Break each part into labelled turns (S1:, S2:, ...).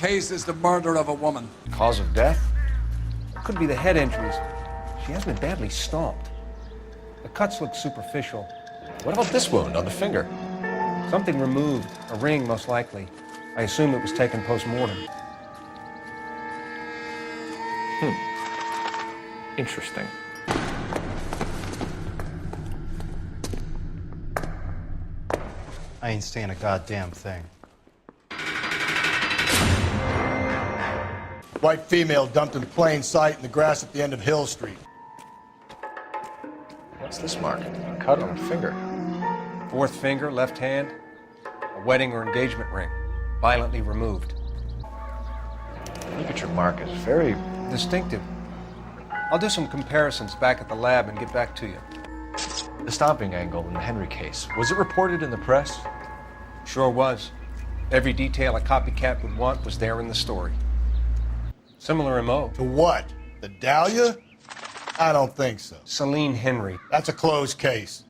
S1: case is the murder of a woman.
S2: Cause of death?
S3: It could be the head injuries. She has been badly stomped. The cuts look superficial.
S2: What about this wound on the finger?
S3: Something removed, a ring most likely. I assume it was taken post-mortem.
S2: Interesting.
S4: I ain't saying a goddamn thing.
S5: White female dumped in plain sight in the grass at the end of Hill Street.
S2: What's this mark? A cut on a finger.
S3: Fourth finger, left hand, a wedding or engagement ring, violently removed.
S2: Ligature mark is very
S3: Distinctive. I'll do some comparisons back at the lab and get back to you.
S2: The stomping angle in the Henry case. Was it reported in the press?
S3: Sure was. Every detail a copycat would want was there in the story. Similar MO.
S5: To what? The Dahlia? I don't think so.
S3: Celine Henry.
S5: That's a closed case.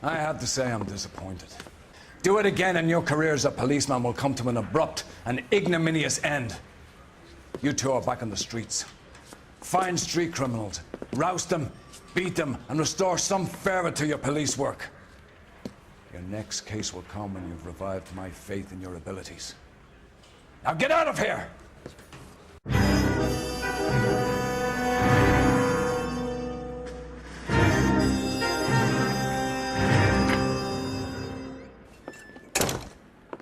S1: I have to say I'm disappointed. Do it again and your career as a policeman will come to an abrupt and ignominious end. You two are back on the streets. Find street criminals, roust them, beat them, and restore some fervor to your police work. Your next case will come when you've revived my faith in your abilities. Now get out of here!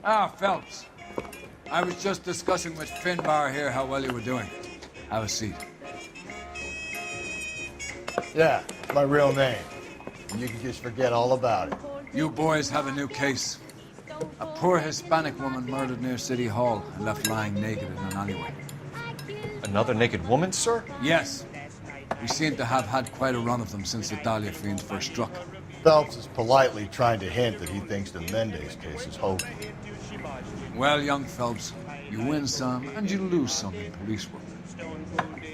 S1: Ah, Phelps. I was just discussing with Finbar here how well you were doing. Have a seat.
S5: Yeah, it's my real name. And you can just forget all about it.
S1: You boys have a new case. A poor Hispanic woman murdered near City Hall and left lying naked in an alleyway.
S2: Another naked woman, sir?
S1: Yes. We seem to have had quite a run of them since the Dahlia fiend first struck.
S5: Phelps is politely trying to hint that he thinks the Mendez case is hokey.
S1: Well, young Phelps, you win some and you lose some in police work.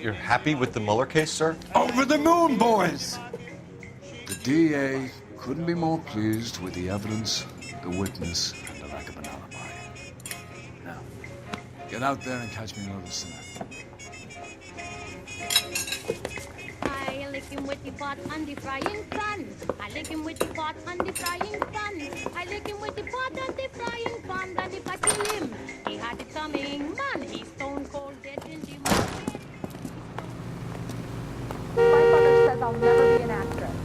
S2: You're happy with the Mueller case, sir?
S1: Over the moon, boys! The DA couldn't be more pleased with the evidence, the witness, and the lack of an alibi. Now, get out there and catch me another sinner.
S6: I lick him with the pot and the frying pan. I lick him with the pot and the frying pan. I lick him with the pot and the frying pan. And if I kill him, he had it coming. Man, he's stone cold dead in the morning.
S7: My mother says I'll never be an actress.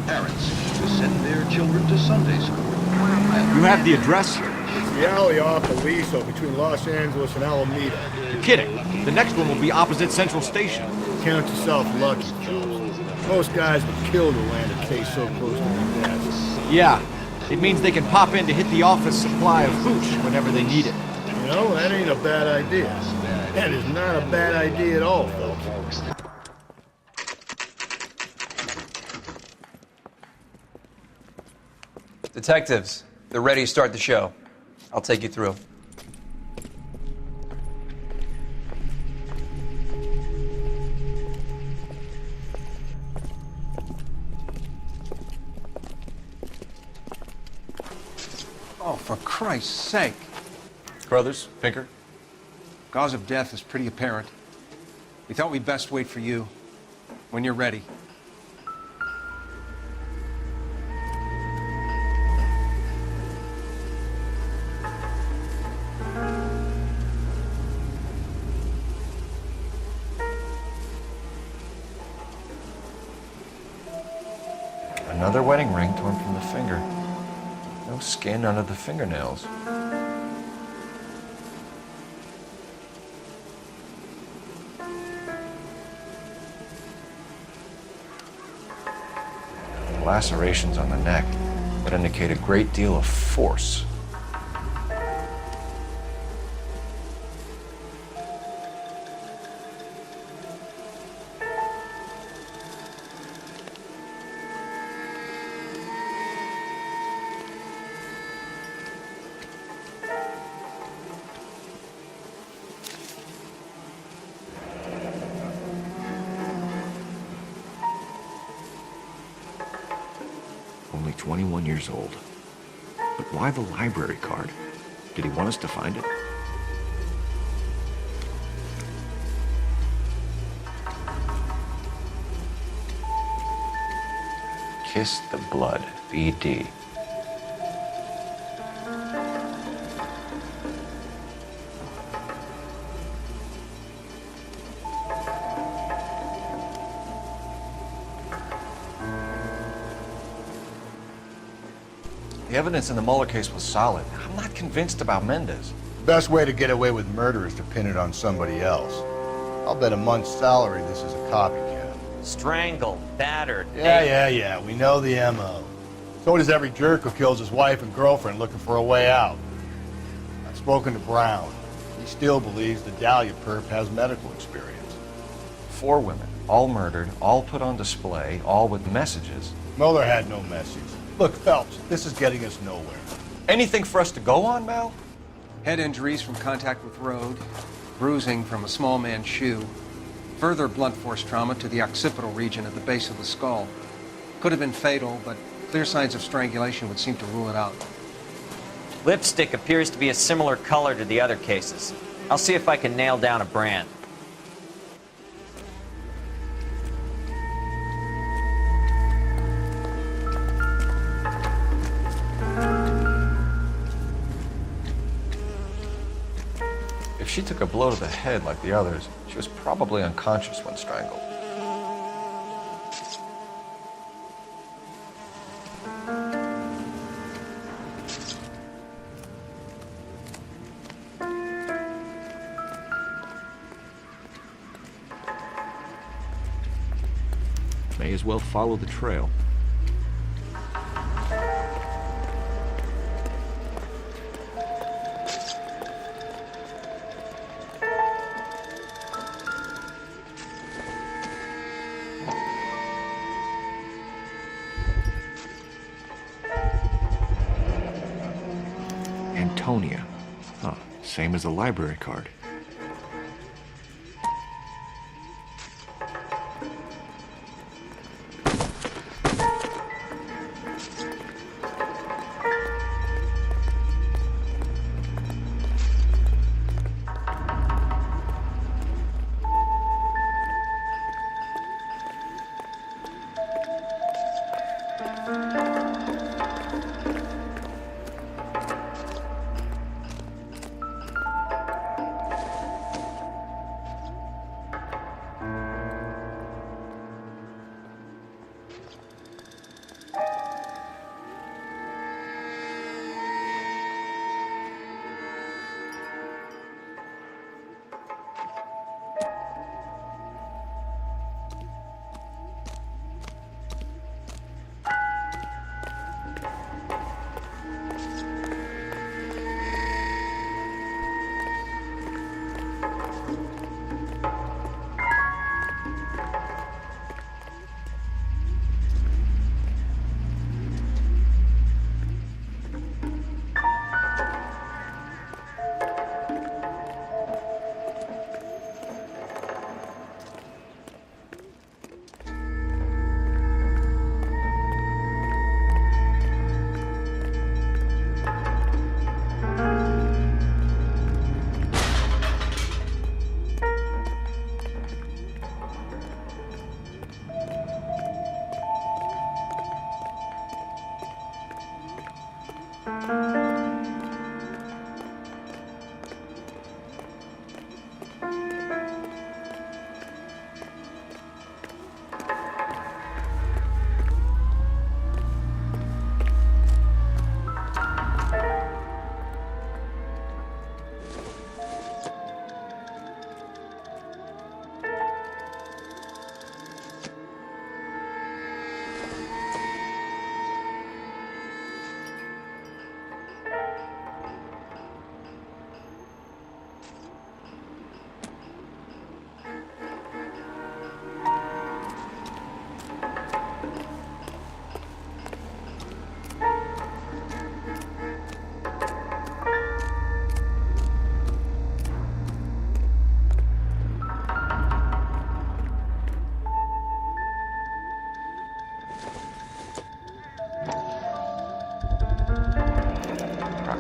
S8: Parents to send their children to Sunday school. You have the address here.
S5: It's the alley off Aliso between Los Angeles and Alameda.
S8: You're kidding. The next one will be opposite Central Station.
S5: Count yourself lucky, Phelps. Most guys would kill to land a case so close to their deaths.
S8: Yeah, it means they can pop in to hit the office supply of hooch whenever they need it.
S5: You know, that ain't a bad idea. That is not a bad idea at all, Phelps.
S9: Detectives, they're ready to start the show. I'll take you through.
S3: Oh, for Christ's sake.
S2: Brothers, Pinker?
S3: Cause of death is pretty apparent. We thought we'd best wait for you. When you're ready.
S2: Another wedding ring torn from the finger. No skin under the fingernails. Lacerations on the neck that indicate a great deal of force. 21 years old. But why the library card? Did he want us to find it? Kiss the Blood, BD. The evidence in the Mueller case was solid. I'm not convinced about Mendez.
S5: Best way to get away with murder is to pin it on somebody else. I'll bet a month's salary this is a copycat.
S10: Strangled, battered.
S5: Yeah. We know the M.O. So does every jerk who kills his wife and girlfriend looking for a way out. I've spoken to Brown. He still believes the Dahlia perp has medical experience.
S2: 4 women, all murdered, all put on display, all with messages.
S5: Mueller had no message. Look, Phelps, this is getting us nowhere.
S2: Anything for us to go on, Mal?
S3: Head injuries from contact with road, bruising from a small man's shoe, further blunt force trauma to the occipital region at the base of the skull. Could have been fatal, but clear signs of strangulation would seem to rule it out.
S10: Lipstick appears to be a similar color to the other cases. I'll see if I can nail down a brand.
S2: If she took a blow to the head like the others, she was probably unconscious when strangled. May as well follow the trail. Antonia. Huh, same as the library card.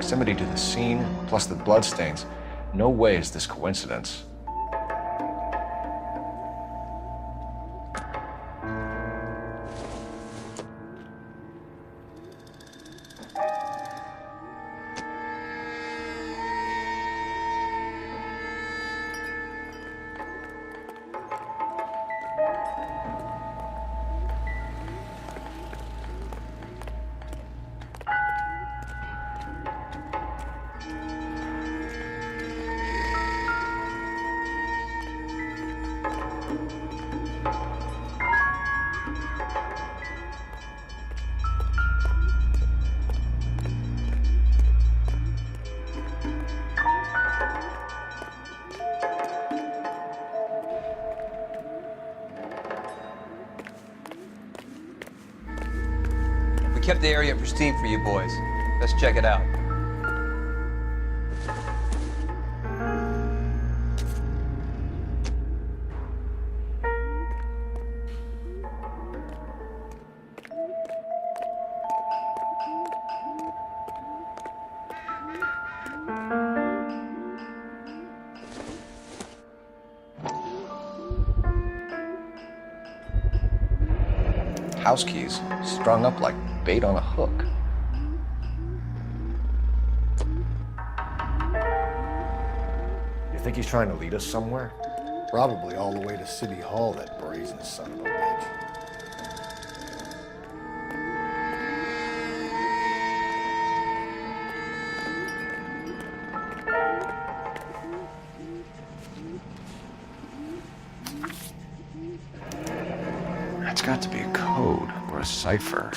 S2: proximity to the scene, plus the bloodstains, no way is this coincidence.
S9: Kept the area pristine for you boys. Let's check it out.
S2: House keys strung up like bait on a hook. You think he's trying to lead us somewhere?
S5: Probably all the way to City Hall, that brazen son of a bitch.
S2: That's got to be a code or a cipher.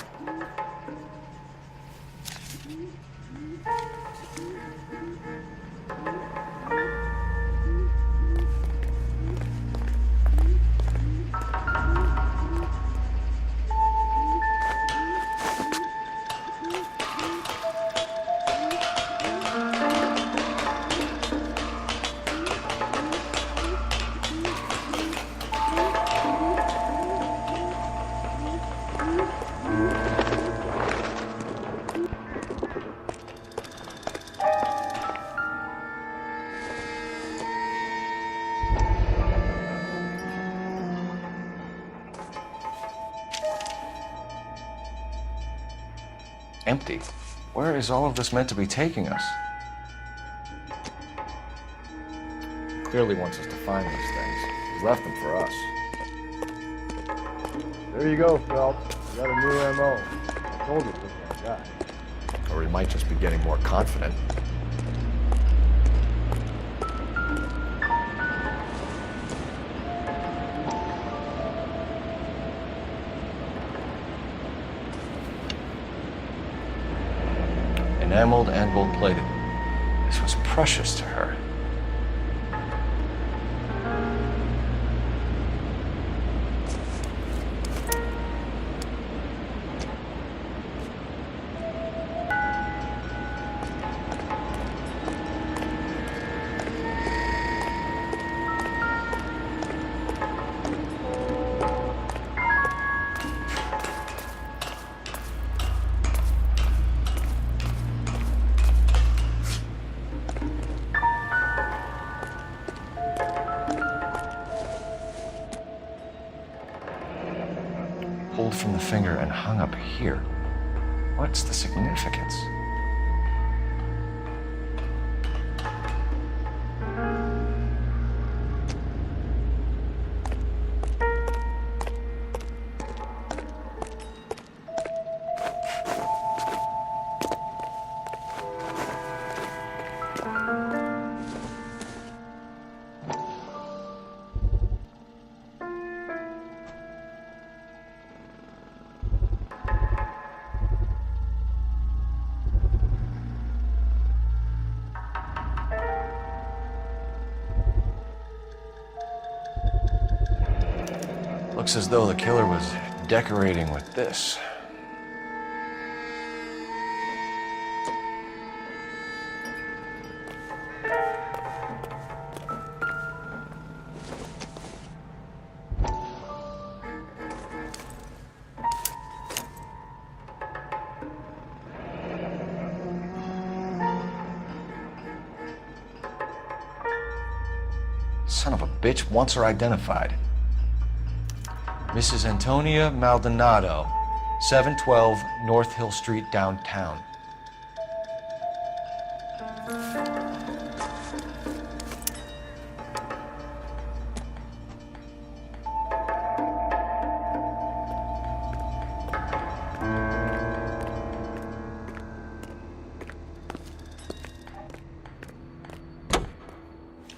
S2: Empty. Where is all of this meant to be taking us? Clearly wants us to find these things. He's left them for us.
S5: There you go, Phelps. You got a new MO. I told you this was our guy.
S2: Or he might just be getting more confident. Enameled and gold-plated. This was precious to her. Pulled from the finger and hung up here. What's the significance? Looks as though the killer was decorating with this. Son of a bitch wants her identified. Mrs. Antonia Maldonado, 712 North Hill Street, downtown.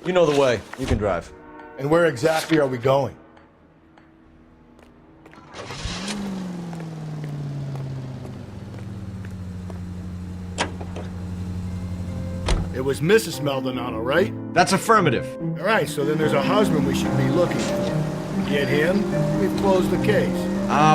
S8: You know the way. You can drive.
S5: And where exactly are we going? It was Mrs. Maldonado, right?
S8: That's affirmative.
S5: All right, so then there's a husband we should be looking for. Get him, we've closed the case.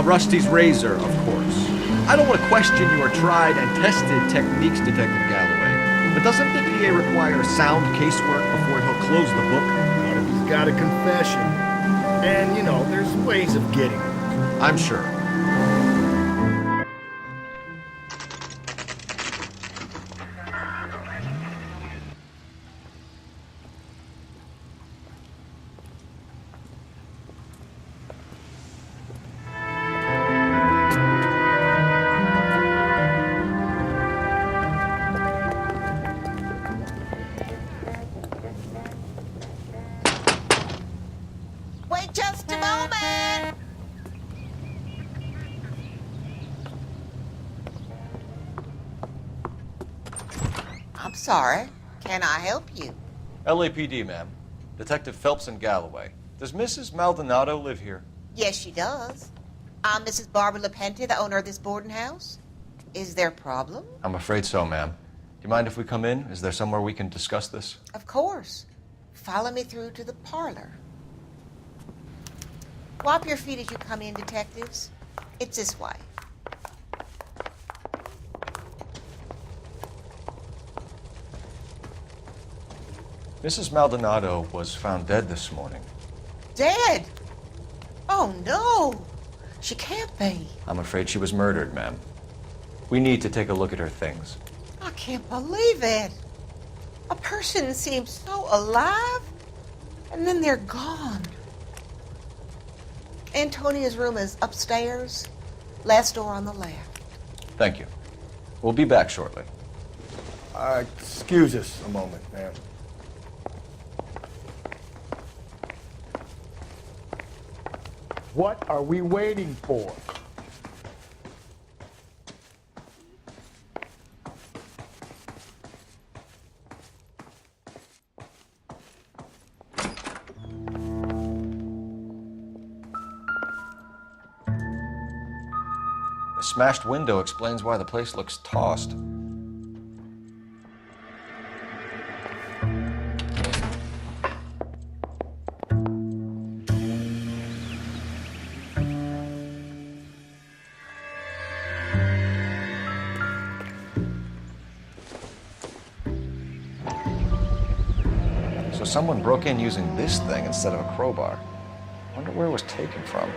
S8: Rusty's razor, of course. I don't want to question your tried and tested techniques, Detective Galloway. But doesn't the DA require sound casework before he'll close the book?
S5: Not if he's got a confession. And, you know, there's ways of getting it.
S8: I'm sure.
S11: Wait just a moment! I'm sorry. Can I help you?
S2: LAPD, ma'am. Detective Phelps and Galloway. Does Mrs. Maldonado live here?
S11: Yes, she does. I'm Mrs. Barbara LaPente, the owner of this boarding house. Is there a problem?
S2: I'm afraid so, ma'am. Do you mind if we come in? Is there somewhere we can discuss this?
S11: Of course. Follow me through to the parlor. Wipe your feet as you come in, detectives. It's this way.
S2: Mrs. Maldonado was found dead this morning.
S11: Dead? Oh, no. She can't be.
S2: I'm afraid she was murdered, ma'am. We need to take a look at her things.
S11: I can't believe it. A person seems so alive, and then they're gone. Antonia's room is upstairs, last door on the left.
S2: Thank you. We'll be back shortly.
S5: Excuse us a moment, ma'am. What are we waiting for?
S2: The smashed window explains why the place looks tossed. So someone broke in using this thing instead of a crowbar. Wonder where it was taken from.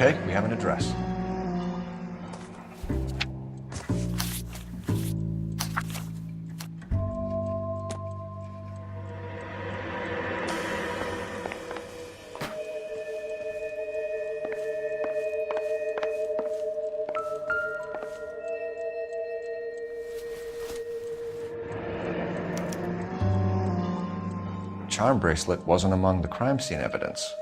S2: Okay, we have an address. Charm bracelet wasn't among the crime scene evidence.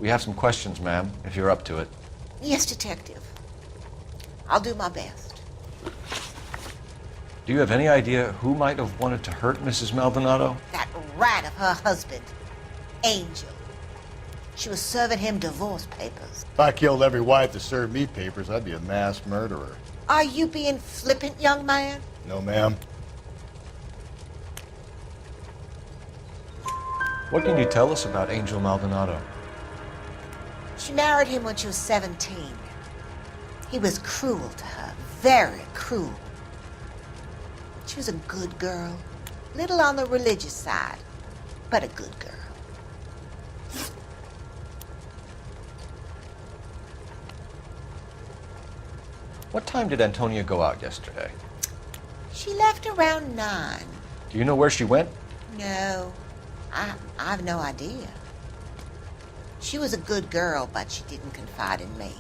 S2: We have some questions, ma'am, if you're up to it.
S11: Yes, Detective. I'll do my best.
S2: Do you have any idea who might have wanted to hurt Mrs. Maldonado?
S11: That rat of her husband, Angel. She was serving him divorce papers.
S5: If I killed every wife to serve me papers, I'd be a mass murderer.
S11: Are you being flippant, young man?
S5: No, ma'am.
S2: What can you tell us about Angel Maldonado?
S11: She married him when she was 17. He was cruel to her, very cruel. She was a good girl, little on the religious side, but a good girl.
S2: What time did Antonia go out yesterday?
S11: She left around 9.
S2: Do you know where she went?
S11: No, I have no idea. She was a good girl, but she didn't confide in me.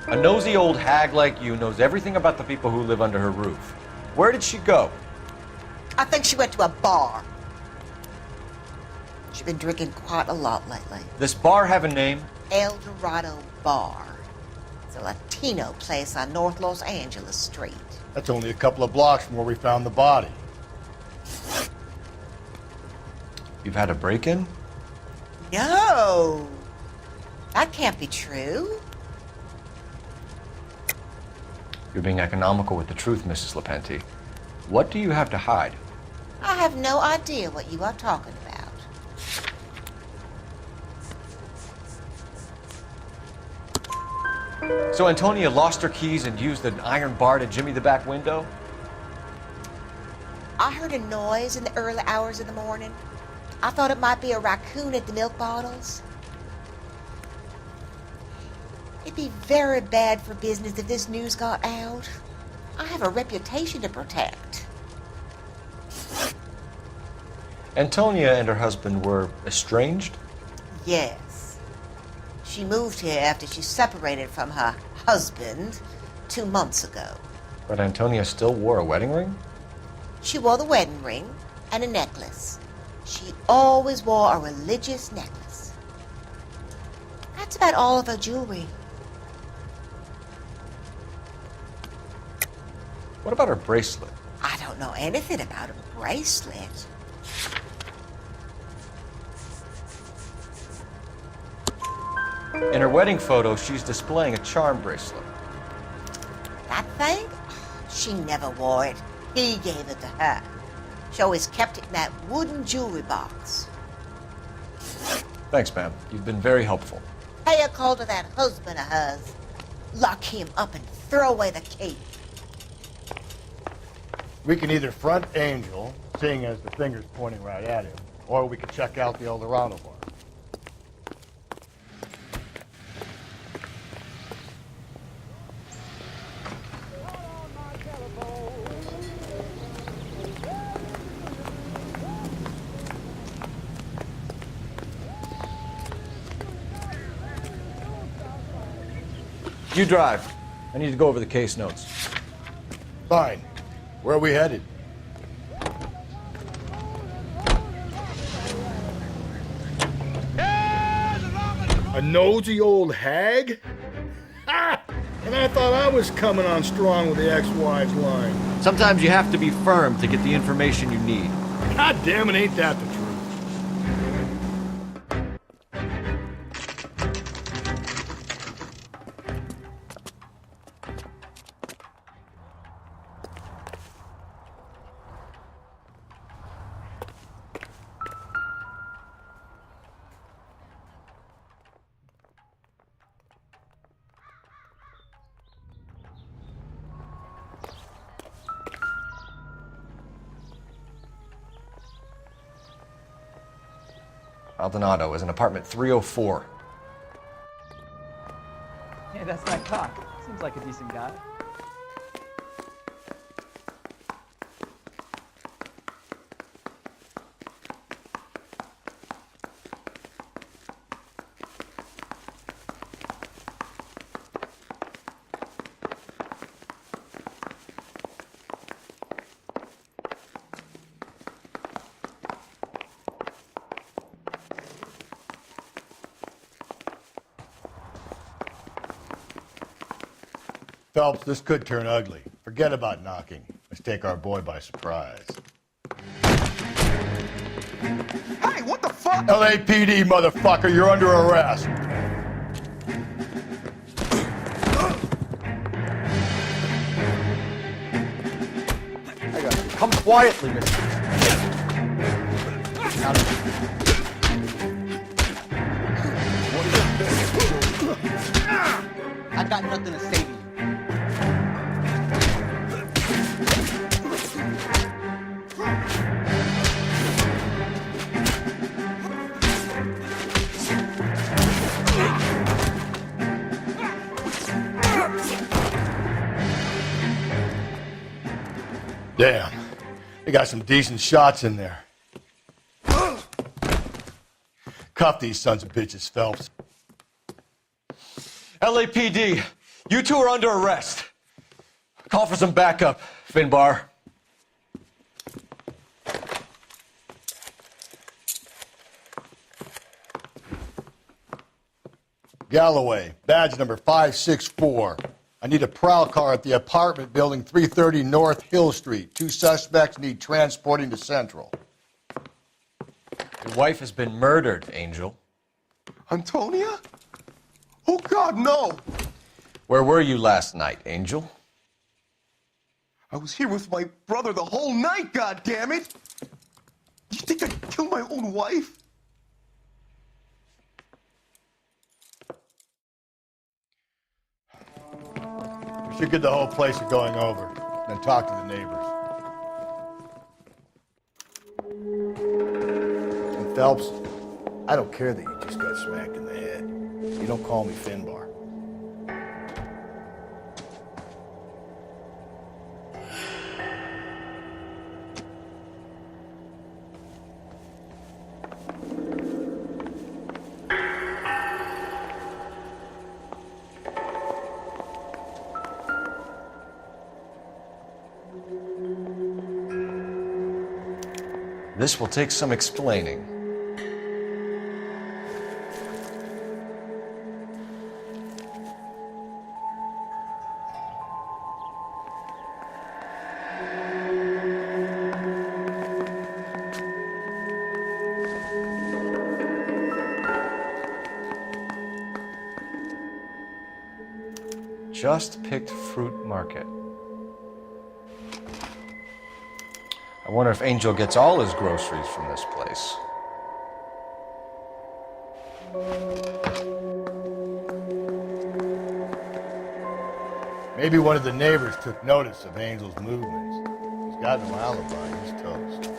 S2: A nosy old hag like you knows everything about the people who live under her roof. Where did she go?
S11: I think she went to a bar. She's been drinking quite a lot lately.
S2: This bar have a name?
S11: El Dorado Bar. It's a Latino place on North Los Angeles Street.
S5: That's only a couple of blocks from where we found the body.
S2: You've had a break-in?
S11: No! That can't be true.
S2: You're being economical with the truth, Mrs. Lepenti. What do you have to hide?
S11: I have no idea what you are talking about.
S2: So Antonia lost her keys and used an iron bar to jimmy the back window?
S11: I heard a noise in the early hours of the morning. I thought it might be a raccoon at the milk bottles. It'd be very bad for business if this news got out. I have a reputation to protect.
S2: Antonia and her husband were estranged?
S11: Yes. She moved here after she separated from her husband 2 months ago.
S2: But Antonia still wore a wedding ring?
S11: She wore the wedding ring and a necklace. She always wore a religious necklace. That's about all of her jewelry.
S2: What about her bracelet?
S11: I don't know anything about a bracelet.
S2: In her wedding photo, she's displaying a charm bracelet.
S11: That thing? She never wore it. He gave it to her. She always kept it in that wooden jewelry box.
S2: Thanks, ma'am. You've been very helpful.
S11: Pay a call to that husband of hers. Lock him up and throw away the key.
S5: We can either front Angel, seeing as the finger's pointing right at him, or we can check out the El Dorado bar.
S2: You drive. I need to go over the case notes.
S5: Fine. Where are we headed? A nosy old hag? Ha! And I thought I was coming on strong with the ex-wives line.
S8: Sometimes you have to be firm to get the information you need.
S5: God damn it, ain't that the truth?
S2: Maldonado is in apartment 304.
S12: Hey, that's that cock. Seems like a decent guy.
S5: Phelps, this could turn ugly. Forget about knocking. Let's take our boy by surprise.
S13: Hey, what the fuck?
S5: LAPD, motherfucker, you're under arrest.
S8: I got you. Come quietly, mister.
S12: I got nothing to say to you.
S5: Damn, they got some decent shots in there. Cuff these sons of bitches, Phelps.
S8: LAPD, you two are under arrest. Call for some backup, Finbar.
S5: Galloway, badge number 564. I need a prowl car at the apartment building 330 North Hill Street. 2 suspects need transporting to Central.
S2: Your wife has been murdered, Angel.
S13: Antonia? Oh, God, no!
S2: Where were you last night, Angel?
S13: I was here with my brother the whole night, goddammit! You think I'd kill my own wife?
S5: We should get the whole place going over, then talk to the neighbors. And Phelps, I don't care that you just got smacked in the head. You don't call me Finbar.
S2: This will take some explaining. Just picked fruit market. I wonder if Angel gets all his groceries from this place.
S5: Maybe one of the neighbors took notice of Angel's movements. He's got no alibi. He's toast.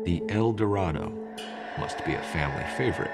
S14: The El Dorado must be a family favorite.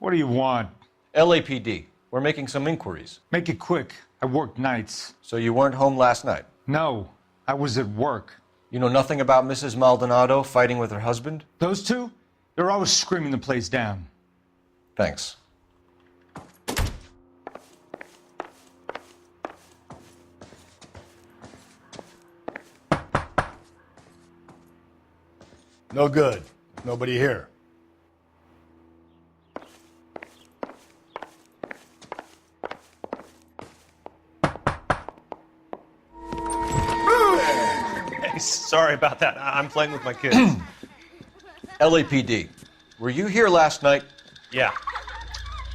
S15: What do you want?
S2: LAPD. We're making some inquiries.
S15: Make it quick. I work nights.
S2: So you weren't home last night?
S15: No, I was at work.
S2: You know nothing about Mrs. Maldonado fighting with her husband?
S15: Those two? They're always screaming the place down.
S2: Thanks.
S5: No good. Nobody here.
S4: Sorry about that. I'm playing with my kids.
S2: LAPD. Were you here last night?
S4: Yeah.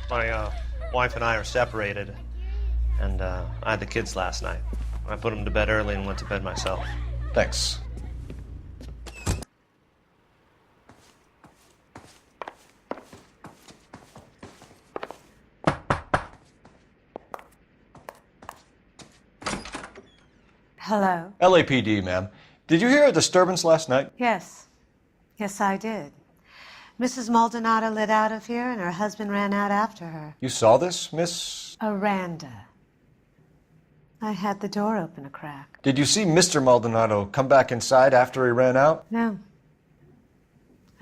S4: My wife and I are separated, and I had the kids last night. I put them to bed early and went to bed myself.
S2: Thanks.
S16: Hello?
S2: LAPD, ma'am. Did you hear a disturbance last night?
S16: Yes. Yes, I did. Mrs. Maldonado lit out of here, and her husband ran out after her.
S2: You saw this, Miss?
S16: Aranda. I had the door open a crack.
S2: Did you see Mr. Maldonado come back inside after he ran out?
S16: No.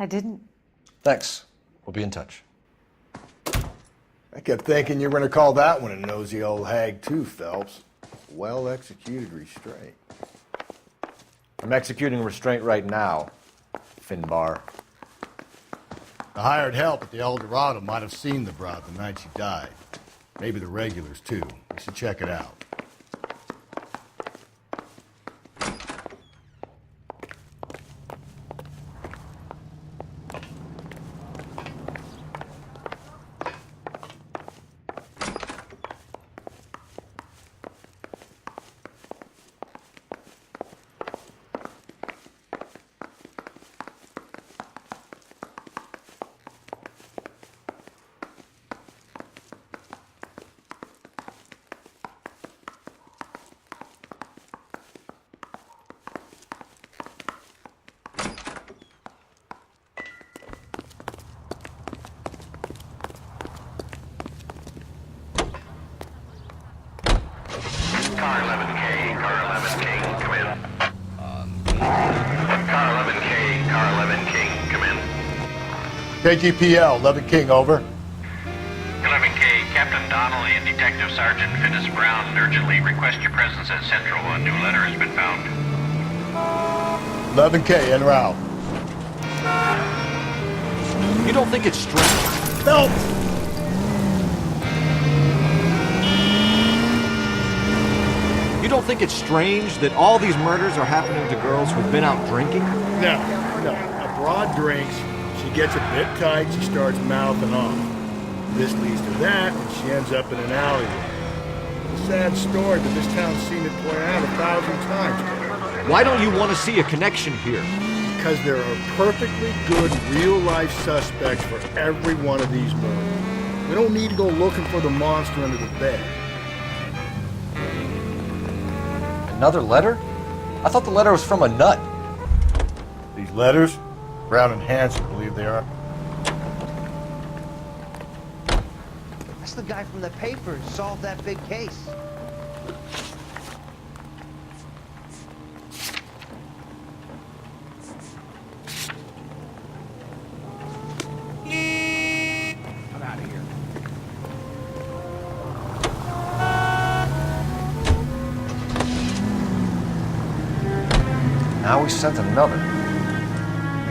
S16: I didn't.
S2: Thanks. We'll be in touch.
S5: I kept thinking you were going to call that one a nosy old hag too, Phelps. Well-executed restraint.
S2: I'm executing restraint right now, Finbar.
S5: The hired help at the El Dorado might have seen the broad the night she died. Maybe the regulars, too. We should check it out. KGPL, 11 King, over.
S17: 11K, Captain Donnelly and Detective Sergeant Finis Brown urgently request your presence at Central. A new letter has been found.
S5: 11K, en route.
S8: You don't think it's strange?
S5: No!
S8: You don't think it's strange that all these murders are happening to girls who've been out drinking?
S5: No. A broad drinks. She gets a bit tight, she starts mouthing off. This leads to that, and she ends up in an alleyway. It's a sad story, but this town's seen it play out 1,000 times.
S8: Why don't you want to see a connection here?
S5: Because there are perfectly good real-life suspects for every one of these murders. We don't need to go looking for the monster under the bed.
S2: Another letter? I thought the letter was from a nut.
S5: These letters? Brown and Hanson believe they are.
S12: That's the guy from the paper who solved that big case.
S1: I'm out of here.
S2: Now we sent another.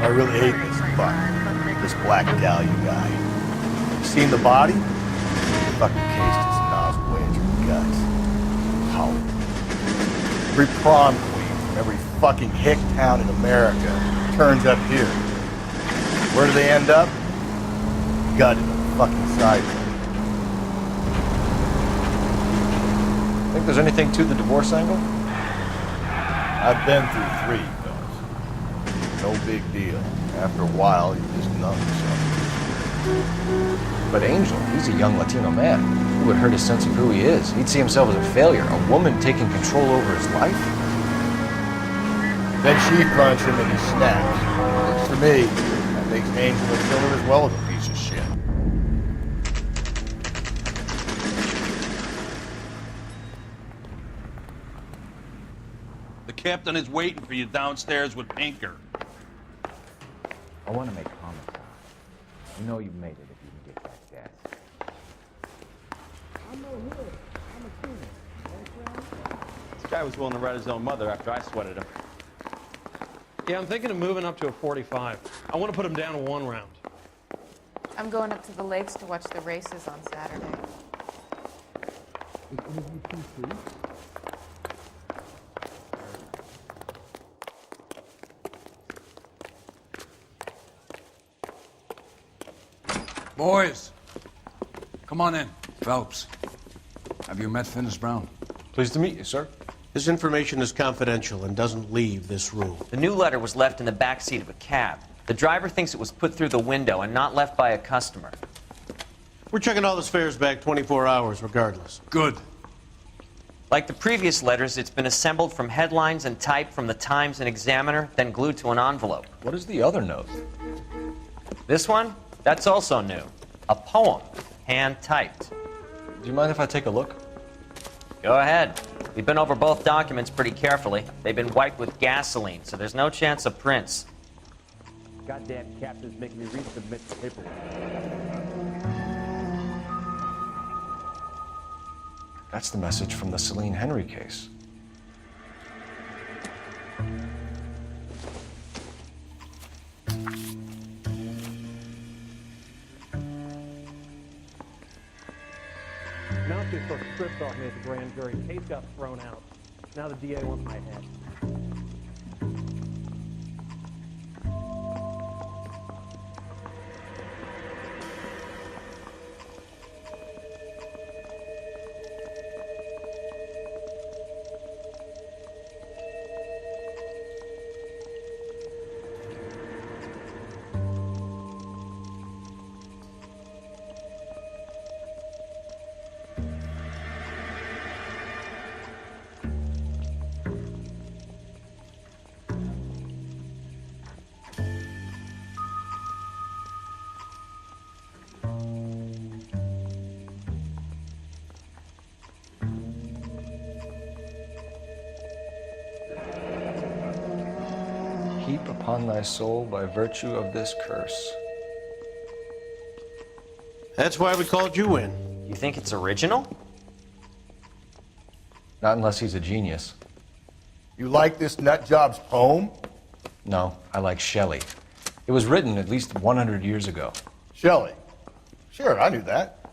S5: I really hate this fuck. This Black Dahlia guy. Seen the body? Fucking cased his nozzle way into your guts. Hollywood. Every prom queen from every fucking hick town in America turns up here. Where do they end up? Gutted on the fucking sidewalk.
S2: Think there's anything to the divorce angle?
S5: I've been through 3. No big deal. After a while, you just numb yourself.
S2: But Angel, he's a young Latino man. It would hurt his sense of who he is. He'd see himself as a failure. A woman taking control over his life?
S5: Then she punches him and he snaps. Which, to me, that makes Angel a killer as well as a piece of shit.
S18: The captain is waiting for you downstairs with Pinker.
S2: I want to make homicide. You know you made it if you can get that gas.
S19: I'm no hood. I'm a student.
S20: This guy was willing to write his own mother after I sweated him.
S21: Yeah, I'm thinking of moving up to a 45. I want to put him down to 1 round.
S22: I'm going up to the lakes to watch the races on Saturday.
S1: Boys, come on in. Phelps, have you met Finis Brown?
S2: Pleased to meet you, sir.
S23: This information is confidential and doesn't leave this room.
S10: The new letter was left in the back seat of a cab. The driver thinks it was put through the window and not left by a customer.
S23: We're checking all the fares back 24 hours regardless.
S1: Good.
S10: Like the previous letters, it's been assembled from headlines and type from the Times and Examiner, then glued to an envelope.
S2: What is the other note?
S10: This one? That's also new. A poem, hand-typed.
S2: Do you mind if I take a look?
S10: Go ahead. We've been over both documents pretty carefully. They've been wiped with gasoline, so there's no chance of prints.
S20: Goddamn captain's making me resubmit the paperwork.
S2: That's the message from the Celine Henry case.
S20: Mounties sort of stripped off me at the grand jury. Case got thrown out. Now the DA wants my head.
S2: Heap upon thy soul by virtue of this curse.
S23: That's why we called you in.
S10: You think it's original?
S2: Not unless he's a genius.
S5: You like this nutjob's poem?
S2: No, I like Shelley. It was written at least 100 years ago.
S5: Shelley? Sure, I knew that.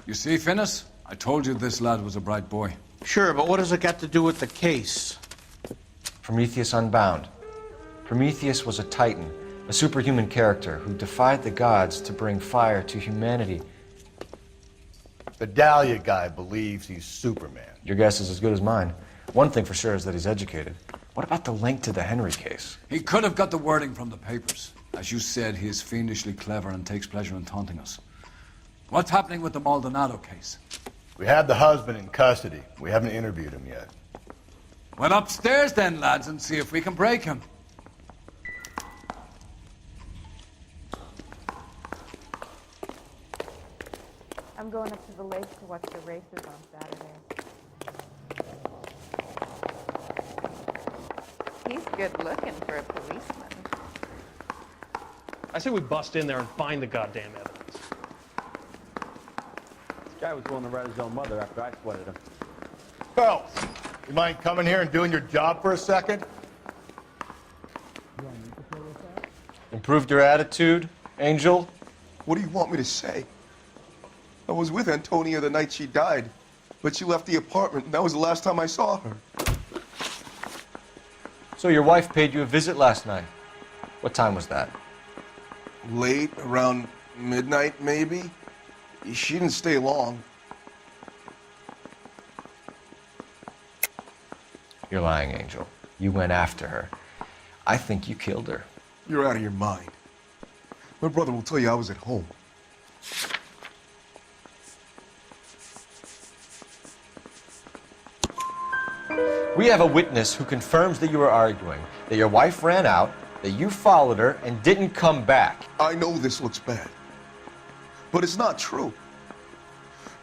S1: You see, Finis? I told you this lad was a bright boy.
S23: Sure, but what has it got to do with the case?
S2: Prometheus Unbound. Prometheus was a titan, a superhuman character who defied the gods to bring fire to humanity.
S5: The Dahlia guy believes he's Superman.
S2: Your guess is as good as mine. One thing for sure is that he's educated. What about the link to the Henry case?
S1: He could have got the wording from the papers. As you said, he is fiendishly clever and takes pleasure in taunting us. What's happening with the Maldonado case?
S5: We have the husband in custody. We haven't interviewed him yet.
S1: Well, upstairs then, lads, and see if we can break him.
S22: I'm going up to the lakes to watch the races on Saturday. He's good looking for a policeman.
S21: I say we bust in there and find the goddamn evidence.
S20: This guy was willing to write his own mother after I sweated him.
S5: Phelps, you mind coming here and doing your job for a second?
S2: Improved your attitude, Angel?
S13: What do you want me to say? I was with Antonia the night she died, but she left the apartment, and that was the last time I saw her.
S2: So your wife paid you a visit last night. What time was that?
S13: Late, around midnight, maybe? She didn't stay long.
S2: You're lying, Angel. You went after her. I think you killed her.
S13: You're out of your mind. My brother will tell you I was at home.
S2: We have a witness who confirms that you were arguing, that your wife ran out, that you followed her and didn't come back.
S13: I know this looks bad, but it's not true.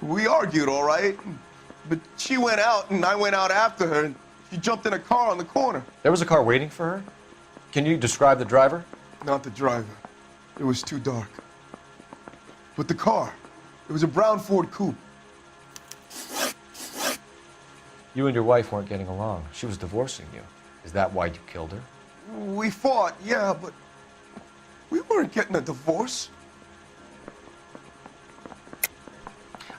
S13: We argued, all right, but she went out and I went out after her, and She jumped in a car on the corner.
S2: There was a car waiting for her? Can you describe the driver?
S13: Not the driver. It was too dark. But the car. It was a brown Ford coupe.
S2: You and your wife weren't getting along. She was divorcing you. Is that why you killed her?
S13: We fought, yeah, but we weren't getting a divorce.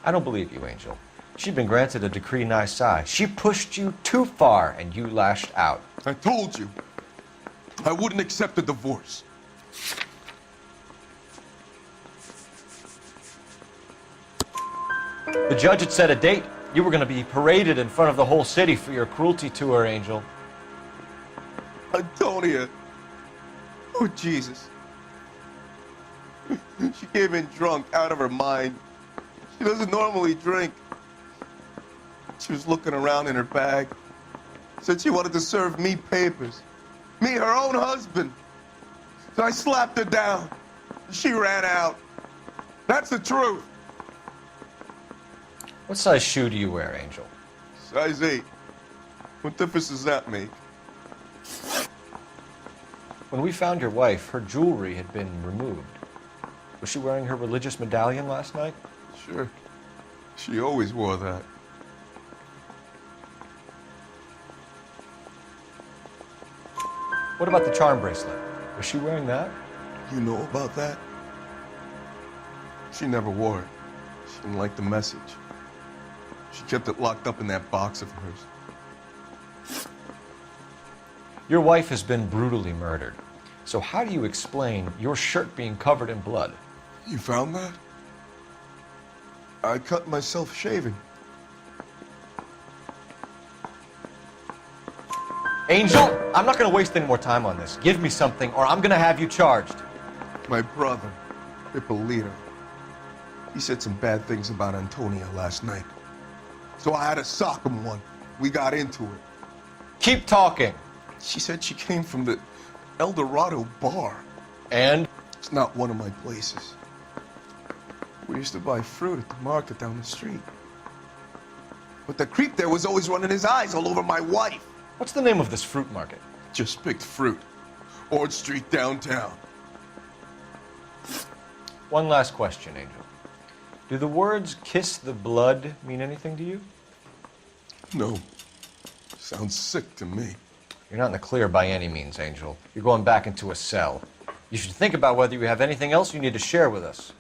S2: I don't believe you, Angel. She'd been granted a decree nisi. She pushed you too far, and you lashed out.
S13: I told you. I wouldn't accept a divorce.
S2: The judge had set a date. You were going to be paraded in front of the whole city for your cruelty to her, Angel.
S13: Antonia. Oh, Jesus. She came in drunk, out of her mind. She doesn't normally drink. She was looking around in her bag. Said she wanted to serve me papers. Me, her own husband. So I slapped her down. She ran out. That's the truth.
S2: What size shoe do you wear, Angel?
S13: Size 8. What difference does that make?
S2: When we found your wife, her jewelry had been removed. Was she wearing her religious medallion last night?
S13: Sure. She always wore that.
S2: What about the charm bracelet? Was she wearing that?
S13: You know about that? She never wore it. She didn't like the message. She kept it locked up in that box of hers.
S2: Your wife has been brutally murdered. So how do you explain your shirt being covered in blood?
S13: You found that? I cut myself shaving.
S2: Angel, I'm not going to waste any more time on this. Give me something or I'm going to have you charged.
S13: My brother, Ippolito, he said some bad things about Antonia last night. So I had to sock him one. We got into it.
S2: Keep talking.
S13: She said she came from the El Dorado bar.
S2: And?
S13: It's not one of my places. We used to buy fruit at the market down the street. But the creep there was always running his eyes all over my wife.
S2: What's the name of this fruit market?
S13: Just picked fruit. Ord Street downtown.
S2: One last question, Angel. Do the words kiss the blood mean anything to you?
S13: No. Sounds sick to me.
S2: You're not in the clear by any means, Angel. You're going back into a cell. You should think about whether you have anything else you need to share with us.